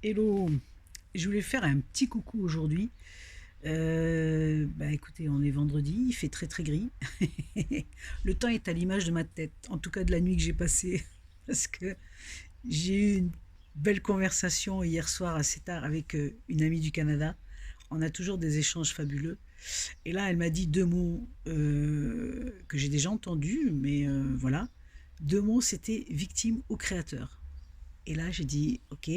Hello, je voulais faire un petit coucou aujourd'hui. Écoutez, on est vendredi, il fait très très gris. Le temps est à l'image de ma tête, en tout cas de la nuit que j'ai passée, parce que j'ai eu une belle conversation hier soir assez tard avec une amie du Canada. On a toujours des échanges fabuleux. Et là, elle m'a dit deux mots que j'ai déjà entendus, mais voilà. Deux mots, c'était victime ou créateur. Et là, j'ai dit, ok,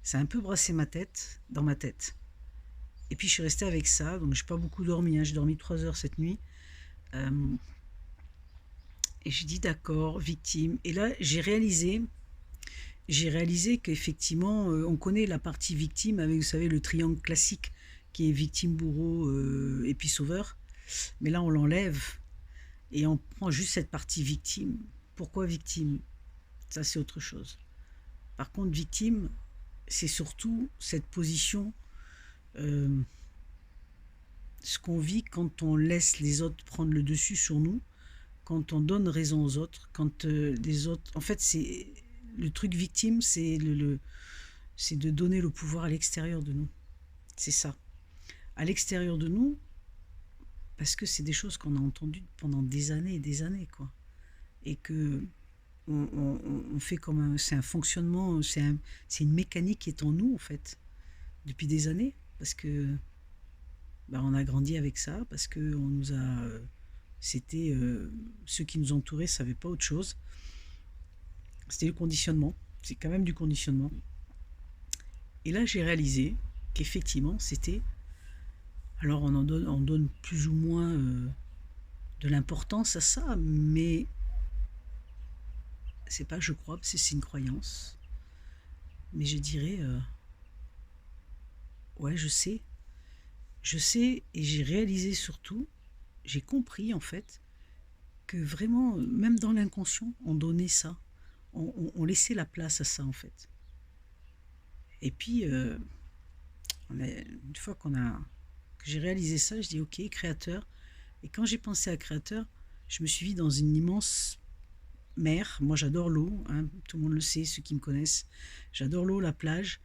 ça a un peu brassé ma tête, dans ma tête. Et puis je suis restée avec ça, donc j'ai pas beaucoup dormi, hein. J'ai dormi 3 heures cette nuit. Euh, et j'ai dit d'accord, victime. Et là j'ai réalisé qu'effectivement, on connaît la partie victime avec, vous savez, le triangle classique qui est victime, bourreau et puis sauveur. Mais là, on l'enlève et on prend juste cette partie victime. Pourquoi victime? Ça, c'est autre chose. Par contre, victime, c'est surtout cette position, euh, ce qu'on vit quand on laisse les autres prendre le dessus sur nous, quand on donne raison aux autres, quand les autres... En fait, c'est le truc victime, c'est de donner le pouvoir à l'extérieur de nous. C'est ça. À l'extérieur de nous, parce que c'est des choses qu'on a entendues pendant des années et des années, quoi. Et que on fait comme un... C'est un fonctionnement, c'est une mécanique qui est en nous, en fait, depuis des années. Parce que on a grandi avec ça, parce que on nous a... c'était... ceux qui nous entouraient ne savaient pas autre chose. C'était le conditionnement. C'est quand même du conditionnement. Et là, j'ai réalisé qu'effectivement, c'était... Alors, on donne plus ou moins de l'importance à ça, mais c'est pas je crois, c'est une croyance. Mais je dirais, ouais, je sais. Je sais et j'ai réalisé surtout, j'ai compris en fait, que vraiment, même dans l'inconscient, on donnait ça. On laissait la place à ça en fait. Et puis, une fois que j'ai réalisé ça, je dis ok, créateur. Et quand j'ai pensé à créateur, je me suis vue dans une immense mer. Moi, j'adore l'eau, hein, tout le monde le sait, ceux qui me connaissent. J'adore l'eau, la plage.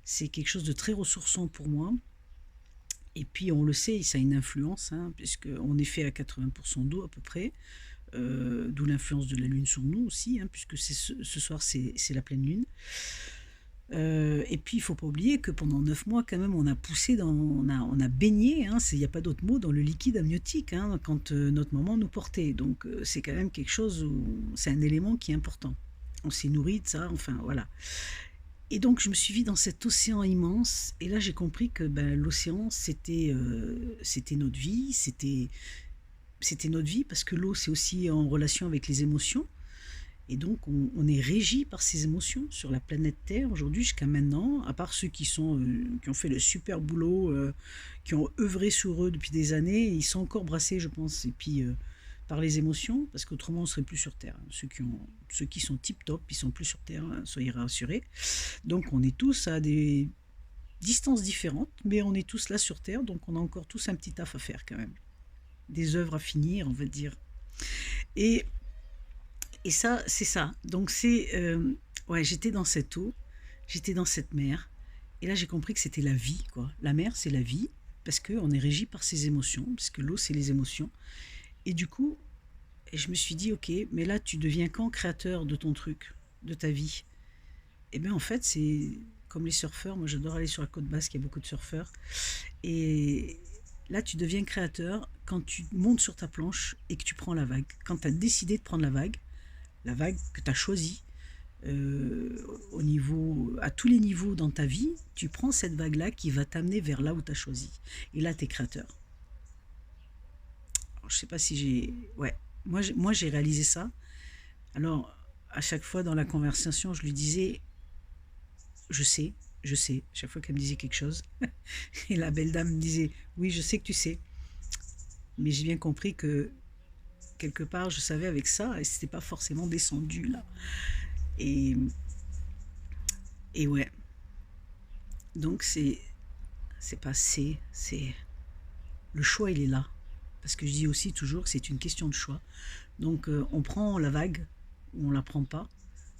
C'est quelque chose de très ressourçant pour moi. Et puis, on le sait, ça a une influence, hein, puisqu'on est fait à 80% d'eau à peu près. D'où l'influence de la lune sur nous aussi, hein, puisque ce soir, c'est la pleine lune. Et puis, il ne faut pas oublier que pendant 9 mois, quand même, on a poussé, on a baigné, hein, il n'y a pas d'autre mot, dans le liquide amniotique, hein, quand notre maman nous portait. Donc, c'est quand même quelque chose, c'est un élément qui est important. On s'est nourri de ça, enfin, voilà. Et donc, je me suis vue dans cet océan immense, et là, j'ai compris que l'océan, c'était notre vie, c'était notre vie, parce que l'eau, c'est aussi en relation avec les émotions. Et donc, on est régi par ces émotions sur la planète Terre aujourd'hui jusqu'à maintenant, à part ceux qui ont fait le super boulot, qui ont œuvré sur eux depuis des années, ils sont encore brassés, je pense, et puis par les émotions, parce qu'autrement on ne serait plus sur Terre. Ceux qui sont tip top, ils sont plus sur Terre, hein, soyez rassurés. Donc, on est tous à des distances différentes, mais on est tous là sur Terre, donc on a encore tous un petit taf à faire quand même, des œuvres à finir, on va dire. Et ça, c'est ça. Donc ouais, j'étais dans cette eau, j'étais dans cette mer, et là j'ai compris que c'était la vie, quoi. La mer, c'est la vie, parce qu'on est régi par ses émotions, parce que l'eau, c'est les émotions. Et du coup, je me suis dit, ok, mais là, tu deviens quand créateur de ton truc, de ta vie? Et bien en fait, c'est comme les surfeurs. Moi, j'adore aller sur la côte basque, il y a beaucoup de surfeurs. Et là, tu deviens créateur quand tu montes sur ta planche et que tu prends la vague. Quand tu as décidé de prendre la vague que tu as choisie, à tous les niveaux dans ta vie, tu prends cette vague-là qui va t'amener vers là où tu as choisi. Et là, tu es créateur. Alors, je sais pas si j'ai... Ouais, moi j'ai réalisé ça. Alors, à chaque fois dans la conversation, je lui disais, je sais, je sais, chaque fois qu'elle me disait quelque chose. Et la belle dame me disait, oui, je sais que tu sais. Mais j'ai bien compris que quelque part, je savais avec ça, et c'était pas forcément descendu là. Et, et ouais, donc c'est pas c'est le choix, il est là. Parce que je dis aussi toujours que c'est une question de choix. Donc on prend la vague ou on la prend pas.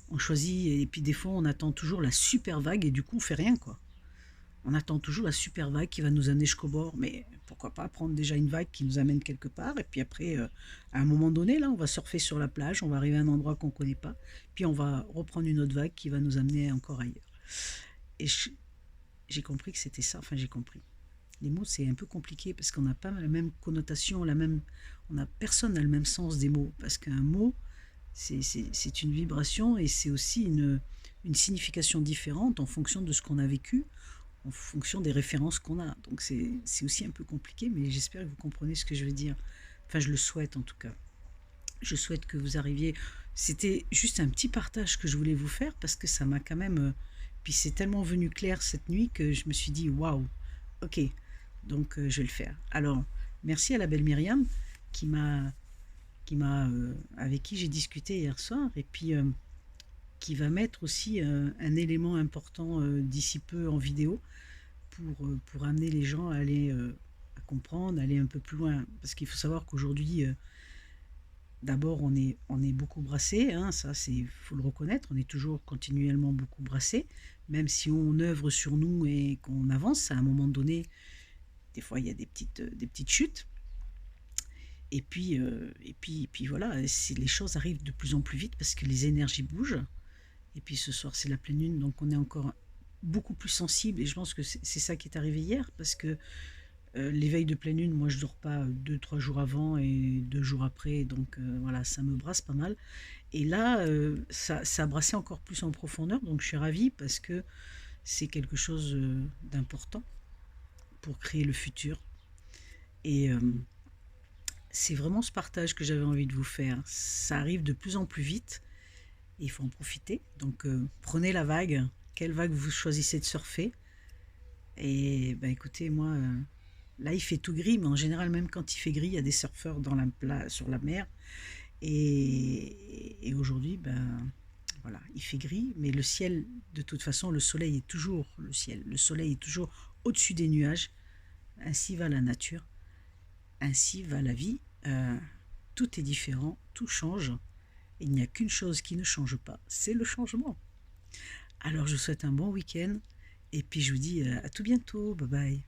On choisit, et puis des fois on attend toujours la super vague et du coup on fait rien quoi. On attend toujours la super vague qui va nous amener jusqu'au bord, mais pourquoi pas prendre déjà une vague qui nous amène quelque part, et puis après, à un moment donné, là, on va surfer sur la plage, on va arriver à un endroit qu'on ne connaît pas, puis on va reprendre une autre vague qui va nous amener encore ailleurs. Et j'ai compris que c'était ça, enfin j'ai compris. Les mots, c'est un peu compliqué parce qu'on n'a pas la même connotation, personne n'a le même sens des mots, parce qu'un mot, c'est une vibration et c'est aussi une signification différente en fonction de ce qu'on a vécu, en fonction des références qu'on a. Donc c'est aussi un peu compliqué, mais j'espère que vous comprenez ce que je veux dire. Enfin, je le souhaite en tout cas. Je souhaite que vous arriviez. C'était juste un petit partage que je voulais vous faire parce que ça m'a quand même. Puis c'est tellement venu clair cette nuit que je me suis dit waouh, ok, donc je vais le faire. Alors, merci à la belle Myriam qui m'a, avec qui j'ai discuté hier soir et puis qui va mettre aussi un élément important d'ici peu en vidéo pour amener les gens à aller à comprendre, à aller un peu plus loin. Parce qu'il faut savoir qu'aujourd'hui, d'abord, on est beaucoup brassé, hein, ça, c'est faut le reconnaître, on est toujours continuellement beaucoup brassé, même si on œuvre sur nous et qu'on avance, à un moment donné, des fois, il y a des petites chutes. Et puis voilà, les choses arrivent de plus en plus vite parce que les énergies bougent. Et puis ce soir, c'est la pleine lune, donc on est encore beaucoup plus sensible. Et je pense que c'est ça qui est arrivé hier, parce que l'éveil de pleine lune, moi je dors pas 2, 3 jours avant et 2 jours après, donc voilà, ça me brasse pas mal. Et là, ça a brassé encore plus en profondeur, donc je suis ravie parce que c'est quelque chose d'important pour créer le futur. Et c'est vraiment ce partage que j'avais envie de vous faire. Ça arrive de plus en plus vite et il faut en profiter. Donc prenez la vague, quelle vague vous choisissez de surfer. Et ben écoutez, moi, là il fait tout gris, mais en général, même quand il fait gris, il y a des surfeurs sur la mer. Et aujourd'hui, ben voilà, il fait gris, mais le ciel, de toute façon, le soleil est toujours le ciel. Le soleil est toujours au-dessus des nuages. Ainsi va la nature, ainsi va la vie. Tout est différent, tout change. Il n'y a qu'une chose qui ne change pas, c'est le changement. Alors je vous souhaite un bon week-end et puis je vous dis à tout bientôt. Bye bye.